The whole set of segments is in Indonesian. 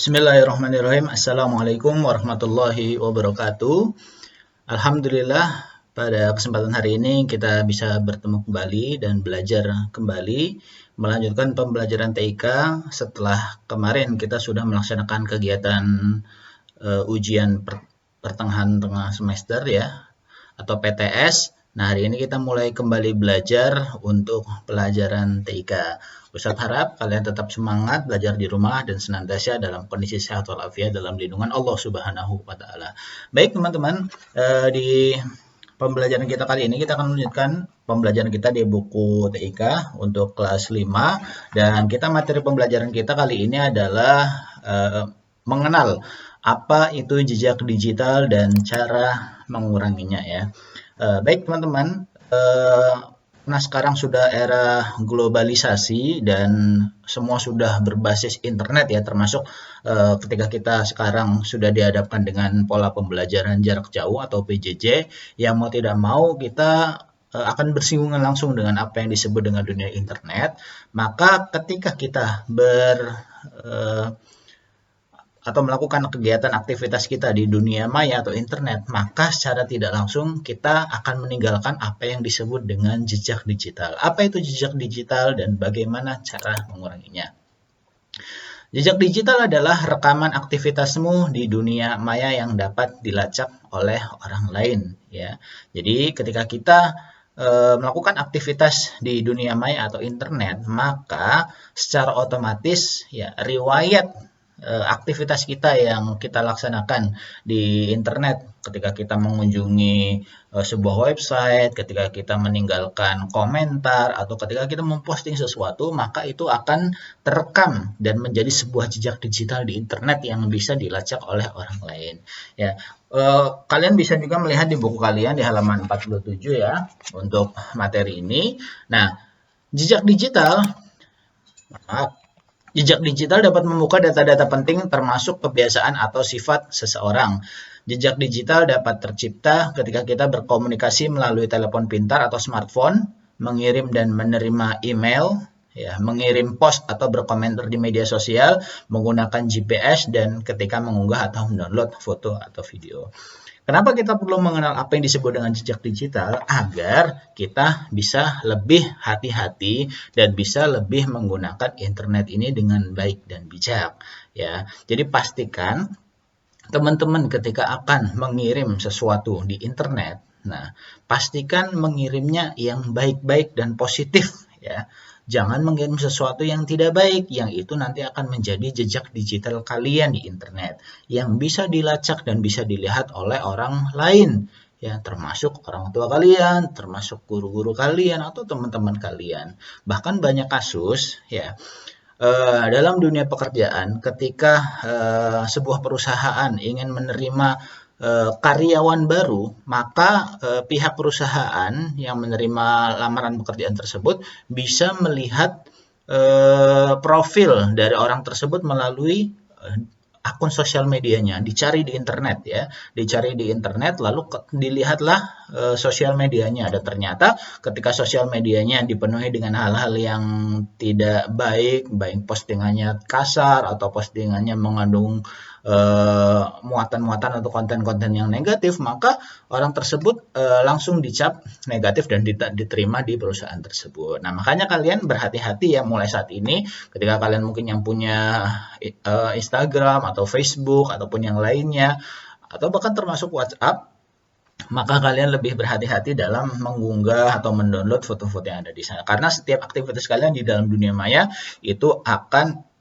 Bismillahirrahmanirrahim. Assalamualaikum warahmatullahi wabarakatuh. Alhamdulillah, pada kesempatan hari ini kita bisa bertemu kembali dan belajar kembali melanjutkan pembelajaran TIK setelah kemarin kita sudah melaksanakan kegiatan ujian pertengahan tengah semester ya, atau PTS. Nah, hari ini kita mulai kembali belajar untuk pelajaran TIK. Ustadz harap kalian tetap semangat belajar di rumah dan senantiasa dalam kondisi sehat walafiat dalam lindungan Allah Subhanahu wa Ta'ala. Baik teman-teman, di pembelajaran kita kali ini kita akan melanjutkan pembelajaran kita di buku TIK untuk kelas 5, dan materi pembelajaran kita kali ini adalah mengenal apa itu jejak digital dan cara menguranginya ya. Baik teman-teman, nah sekarang sudah era globalisasi dan semua sudah berbasis internet ya, termasuk ketika kita sekarang sudah dihadapkan dengan pola pembelajaran jarak jauh atau PJJ, yang mau tidak mau kita akan bersinggungan langsung dengan apa yang disebut dengan dunia internet. Maka ketika kita atau melakukan kegiatan aktivitas kita di dunia maya atau internet, maka secara tidak langsung kita akan meninggalkan apa yang disebut dengan jejak digital. Apa itu jejak digital dan bagaimana cara menguranginya? Jejak digital adalah rekaman aktivitasmu di dunia maya yang dapat dilacak oleh orang lain ya. Jadi ketika kita melakukan aktivitas di dunia maya atau internet, maka secara otomatis ya riwayat aktivitas kita yang kita laksanakan di internet, ketika kita mengunjungi sebuah website, ketika kita meninggalkan komentar, atau ketika kita memposting sesuatu, maka itu akan terekam dan menjadi sebuah jejak digital di internet yang bisa dilacak oleh orang lain ya. Kalian bisa juga melihat di buku kalian di halaman 47 ya untuk materi ini. Nah, jejak digital dapat membuka data-data penting termasuk kebiasaan atau sifat seseorang. Jejak digital dapat tercipta ketika kita berkomunikasi melalui telepon pintar atau smartphone, mengirim dan menerima email, ya, mengirim post atau berkomentar di media sosial, menggunakan GPS, dan ketika mengunggah atau mendownload foto atau video. Kenapa kita perlu mengenal apa yang disebut dengan jejak digital? Agar kita bisa lebih hati-hati dan bisa lebih menggunakan internet ini dengan baik dan bijak ya. Jadi pastikan teman-teman ketika akan mengirim sesuatu di internet, nah pastikan mengirimnya yang baik-baik dan positif ya. Jangan mengirim sesuatu yang tidak baik, yang itu nanti akan menjadi jejak digital kalian di internet, yang bisa dilacak dan bisa dilihat oleh orang lain, ya, termasuk orang tua kalian, termasuk guru-guru kalian, atau teman-teman kalian. Bahkan banyak kasus, ya, dalam dunia pekerjaan, ketika sebuah perusahaan ingin menerima karyawan baru, maka pihak perusahaan yang menerima lamaran pekerjaan tersebut bisa melihat profil dari orang tersebut melalui akun sosial medianya, dicari di internet ya, lalu dilihatlah sosial medianya, dan ternyata ketika sosial medianya dipenuhi dengan hal-hal yang tidak baik, baik postingannya kasar atau postingannya mengandung muatan-muatan atau konten-konten yang negatif, maka orang tersebut langsung dicap negatif dan diterima di perusahaan tersebut. Nah, makanya kalian berhati-hati ya mulai saat ini, ketika kalian mungkin yang punya Instagram atau Facebook ataupun yang lainnya, atau bahkan termasuk WhatsApp, maka kalian lebih berhati-hati dalam mengunggah atau mendownload foto-foto yang ada di sana. Karena setiap aktivitas kalian di dalam dunia maya itu akan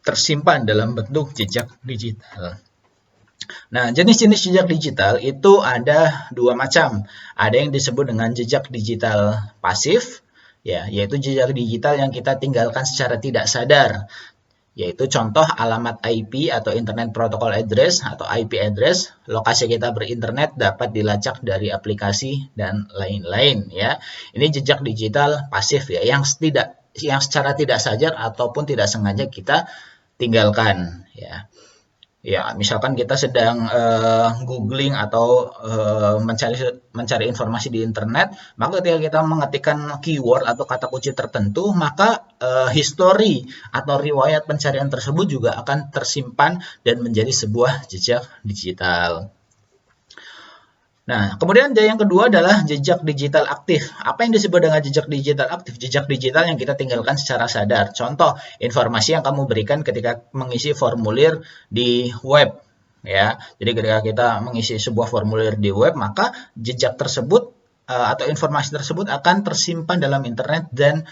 tersimpan dalam bentuk jejak digital. Nah, jenis-jenis jejak digital itu ada dua macam. Ada yang disebut dengan jejak digital pasif, ya, yaitu jejak digital yang kita tinggalkan secara tidak sadar. Yaitu contoh alamat IP atau Internet Protocol Address atau IP address, lokasi kita berinternet dapat dilacak dari aplikasi dan lain-lain ya. Ini jejak digital pasif ya, yang secara tidak sadar ataupun tidak sengaja kita tinggalkan ya. Ya, misalkan kita sedang googling atau mencari mencari informasi di internet, maka ketika kita mengetikkan keyword atau kata kunci tertentu, maka histori atau riwayat pencarian tersebut juga akan tersimpan dan menjadi sebuah jejak digital. Nah, kemudian yang kedua adalah jejak digital aktif. Apa yang disebut dengan jejak digital aktif? Jejak digital yang kita tinggalkan secara sadar. Contoh, informasi yang kamu berikan ketika mengisi formulir di web. Ya, jadi ketika kita mengisi sebuah formulir di web, maka jejak tersebut atau informasi tersebut akan tersimpan dalam internet dan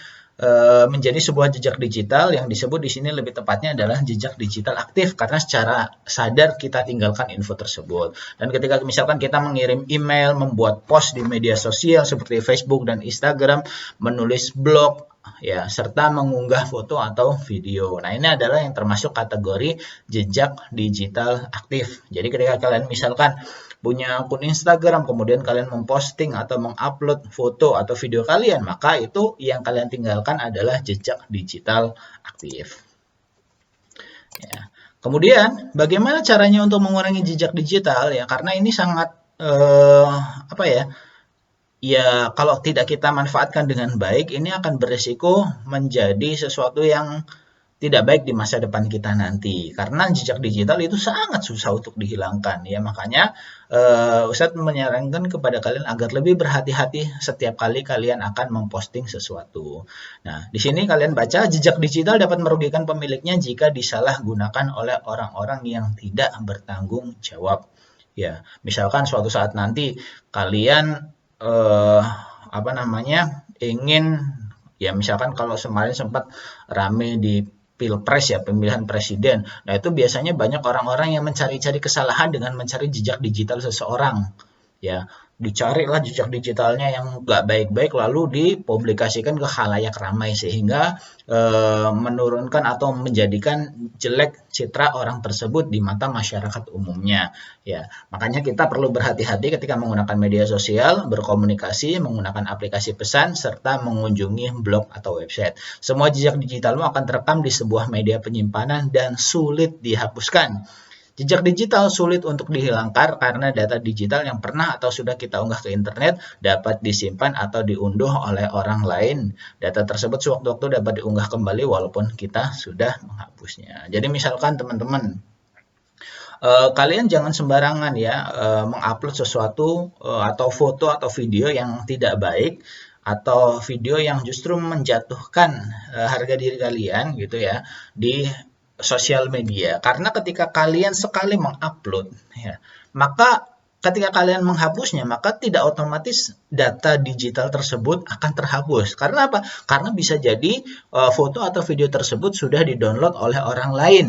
menjadi sebuah jejak digital yang disebut di sini lebih tepatnya adalah jejak digital aktif karena secara sadar kita tinggalkan info tersebut. Dan ketika misalkan kita mengirim email, membuat post di media sosial seperti Facebook dan Instagram, menulis blog, ya, serta mengunggah foto atau video. Nah, ini adalah yang termasuk kategori jejak digital aktif. Jadi ketika kalian misalkan punya akun Instagram, kemudian kalian memposting atau mengupload foto atau video kalian, maka itu yang kalian tinggalkan adalah jejak digital aktif. Ya. Kemudian, bagaimana caranya untuk mengurangi jejak digital? Ya, karena ini sangat apa ya? Ya, kalau tidak kita manfaatkan dengan baik, ini akan berisiko menjadi sesuatu yang tidak baik di masa depan kita nanti. Karena jejak digital itu sangat susah untuk dihilangkan. Ya, makanya Ustadz menyarankan kepada kalian agar lebih berhati-hati setiap kali kalian akan memposting sesuatu. Nah, di sini kalian baca, jejak digital dapat merugikan pemiliknya jika disalahgunakan oleh orang-orang yang tidak bertanggung jawab. Ya, misalkan suatu saat nanti kalian apa namanya ingin, ya misalkan kalau kemarin sempat rame di pilpres ya, pemilihan presiden. Nah, itu biasanya banyak orang-orang yang mencari-cari kesalahan dengan mencari jejak digital seseorang. Ya, dicarilah jejak digitalnya yang nggak baik-baik lalu dipublikasikan ke khalayak ramai sehingga menurunkan atau menjadikan jelek citra orang tersebut di mata masyarakat umumnya. Ya, makanya kita perlu berhati-hati ketika menggunakan media sosial, berkomunikasi, menggunakan aplikasi pesan, serta mengunjungi blog atau website. Semua jejak digitalmu akan terekam di sebuah media penyimpanan dan sulit dihapuskan. Jejak digital sulit untuk dihilangkan karena data digital yang pernah atau sudah kita unggah ke internet dapat disimpan atau diunduh oleh orang lain. Data tersebut sewaktu-waktu dapat diunggah kembali walaupun kita sudah menghapusnya. Jadi misalkan teman-teman, kalian jangan sembarangan ya mengupload sesuatu atau foto atau video yang tidak baik atau video yang justru menjatuhkan harga diri kalian gitu ya di sosial media. Karena ketika kalian sekali mengupload ya, maka ketika kalian menghapusnya, maka tidak otomatis data digital tersebut akan terhapus. Karena apa? Karena bisa jadi foto atau video tersebut sudah didownload oleh orang lain.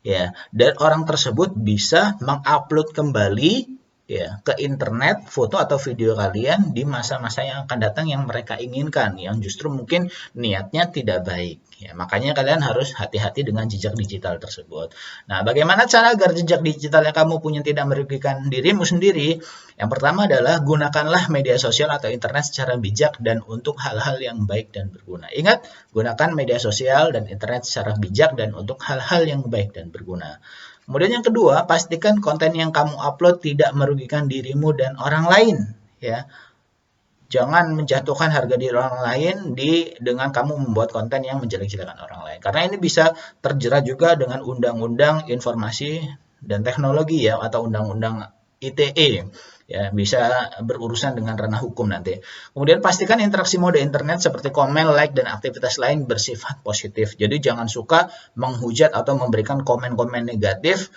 Ya, dan orang tersebut bisa mengupload kembali ya ke internet foto atau video kalian di masa-masa yang akan datang yang mereka inginkan, yang justru mungkin niatnya tidak baik. Ya, makanya kalian harus hati-hati dengan jejak digital tersebut. Nah, bagaimana cara agar jejak digital yang kamu punya tidak merugikan dirimu sendiri? Yang pertama adalah gunakanlah media sosial atau internet secara bijak dan untuk hal-hal yang baik dan berguna. Ingat, gunakan media sosial dan internet secara bijak dan untuk hal-hal yang baik dan berguna. Kemudian yang kedua, pastikan konten yang kamu upload tidak merugikan dirimu dan orang lain. Ya, jangan menjatuhkan harga diri orang lain dengan kamu membuat konten yang menjelek-jelekan orang lain. Karena ini bisa terjerat juga dengan Undang-Undang Informasi dan Teknologi ya atau Undang-Undang ITE. Ya, bisa berurusan dengan ranah hukum nanti. Kemudian pastikan interaksi mode internet seperti komen, like, dan aktivitas lain bersifat positif. Jadi jangan suka menghujat atau memberikan komen-komen negatif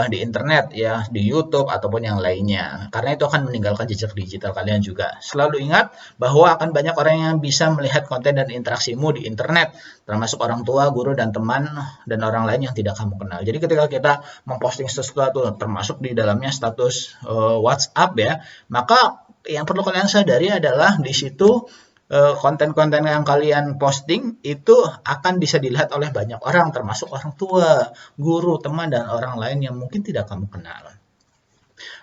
di internet ya, di YouTube ataupun yang lainnya. Karena itu akan meninggalkan jejak digital kalian juga. Selalu ingat bahwa akan banyak orang yang bisa melihat konten dan interaksimu di internet, termasuk orang tua, guru, dan teman, dan orang lain yang tidak kamu kenal. Jadi ketika kita memposting sesuatu, termasuk di dalamnya status WhatsApp ya, maka yang perlu kalian sadari adalah di situ konten-konten yang kalian posting itu akan bisa dilihat oleh banyak orang, termasuk orang tua, guru, teman, dan orang lain yang mungkin tidak kamu kenal.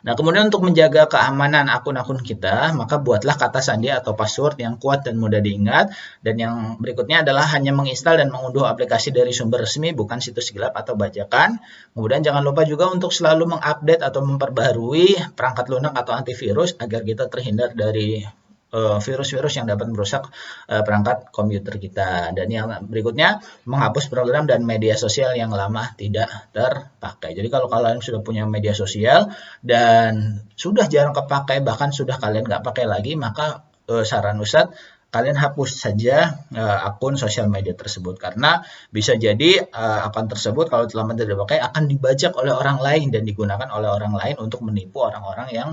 Nah, kemudian untuk menjaga keamanan akun-akun kita, maka buatlah kata sandi atau password yang kuat dan mudah diingat. Dan yang berikutnya adalah hanya menginstal dan mengunduh aplikasi dari sumber resmi, bukan situs gelap atau bajakan. Kemudian jangan lupa juga untuk selalu mengupdate atau memperbaharui perangkat lunak atau antivirus agar kita terhindar dari virus-virus yang dapat merusak perangkat komputer kita. Dan yang berikutnya, menghapus program dan media sosial yang lama tidak terpakai. Jadi kalau kalian sudah punya media sosial dan sudah jarang kepakai, bahkan sudah kalian nggak pakai lagi, maka saran Ustadz, kalian hapus saja akun sosial media tersebut, karena bisa jadi akun tersebut kalau lama tidak dipakai akan dibajak oleh orang lain dan digunakan oleh orang lain untuk menipu orang-orang yang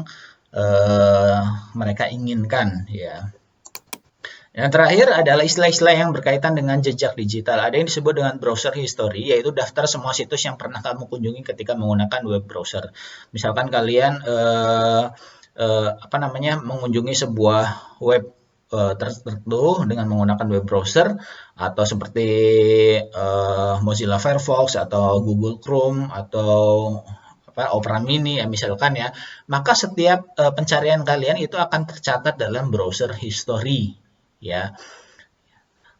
mereka inginkan, ya. Yang terakhir adalah istilah-istilah yang berkaitan dengan jejak digital. Ada yang disebut dengan browser history, yaitu daftar semua situs yang pernah kamu kunjungi ketika menggunakan web browser. Misalkan kalian mengunjungi sebuah web tertentu dengan menggunakan web browser, atau seperti Mozilla Firefox atau Google Chrome atau Opera Mini ya misalkan ya, maka setiap pencarian kalian itu akan tercatat dalam browser history, ya.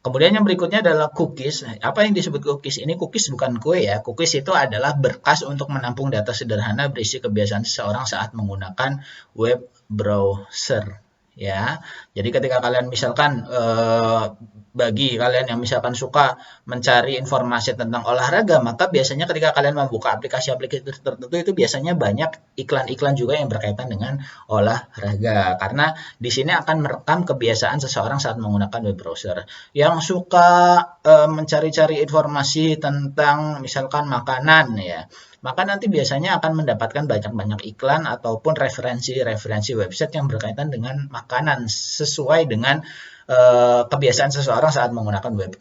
Kemudian yang berikutnya adalah cookies. Apa yang disebut cookies? Ini cookies bukan kue ya. Cookies itu adalah berkas untuk menampung data sederhana berisi kebiasaan seseorang saat menggunakan web browser, ya. Jadi ketika kalian misalkan bagi kalian yang misalkan suka mencari informasi tentang olahraga, maka biasanya ketika kalian membuka aplikasi-aplikasi tertentu itu biasanya banyak iklan-iklan juga yang berkaitan dengan olahraga, karena di sini akan merekam kebiasaan seseorang saat menggunakan web browser. Yang suka mencari-cari informasi tentang misalkan makanan ya, maka nanti biasanya akan mendapatkan banyak-banyak iklan ataupun referensi-referensi website yang berkaitan dengan makanan sesuai dengan kebiasaan seseorang saat menggunakan web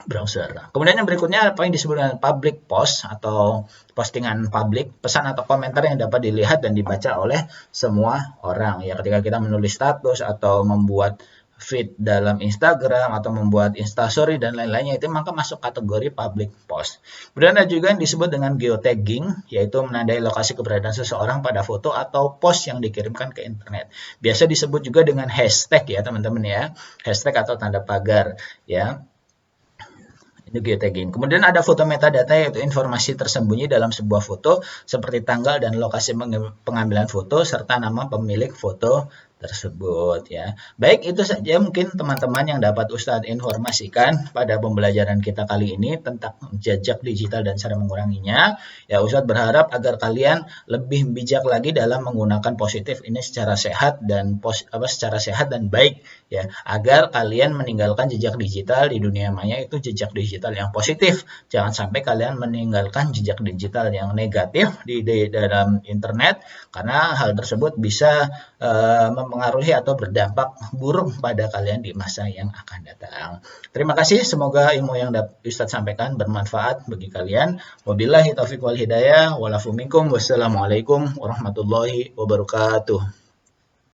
browser. Kemudian yang berikutnya apa yang disebut dengan public post atau postingan publik, pesan atau komentar yang dapat dilihat dan dibaca oleh semua orang. Ya, ketika kita menulis status atau membuat feed dalam Instagram atau membuat Instastory dan lain-lainnya, itu maka masuk kategori public post. Kemudian ada juga yang disebut dengan geotagging, yaitu menandai lokasi keberadaan seseorang pada foto atau post yang dikirimkan ke internet. Biasa disebut juga dengan hashtag ya teman-teman ya, hashtag atau tanda pagar ya. Itu geotagging. Kemudian ada foto metadata, yaitu informasi tersembunyi dalam sebuah foto seperti tanggal dan lokasi pengambilan foto serta nama pemilik foto tersebut ya. Baik, itu saja mungkin teman-teman yang dapat Ustadz informasikan pada pembelajaran kita kali ini tentang jejak digital dan cara menguranginya. Ya, Ustadz berharap agar kalian lebih bijak lagi dalam menggunakan positif ini secara sehat dan baik ya, agar kalian meninggalkan jejak digital di dunia maya itu jejak digital yang positif. Jangan sampai kalian meninggalkan jejak digital yang negatif di dalam internet, karena hal tersebut bisa mempengaruhi atau berdampak buruk pada kalian di masa yang akan datang. Terima kasih, semoga ilmu yang Ustadz sampaikan bermanfaat bagi kalian. Wabillahi taufiq wal hidayah, walafu minkum, wassalamualaikum warahmatullahi wabarakatuh.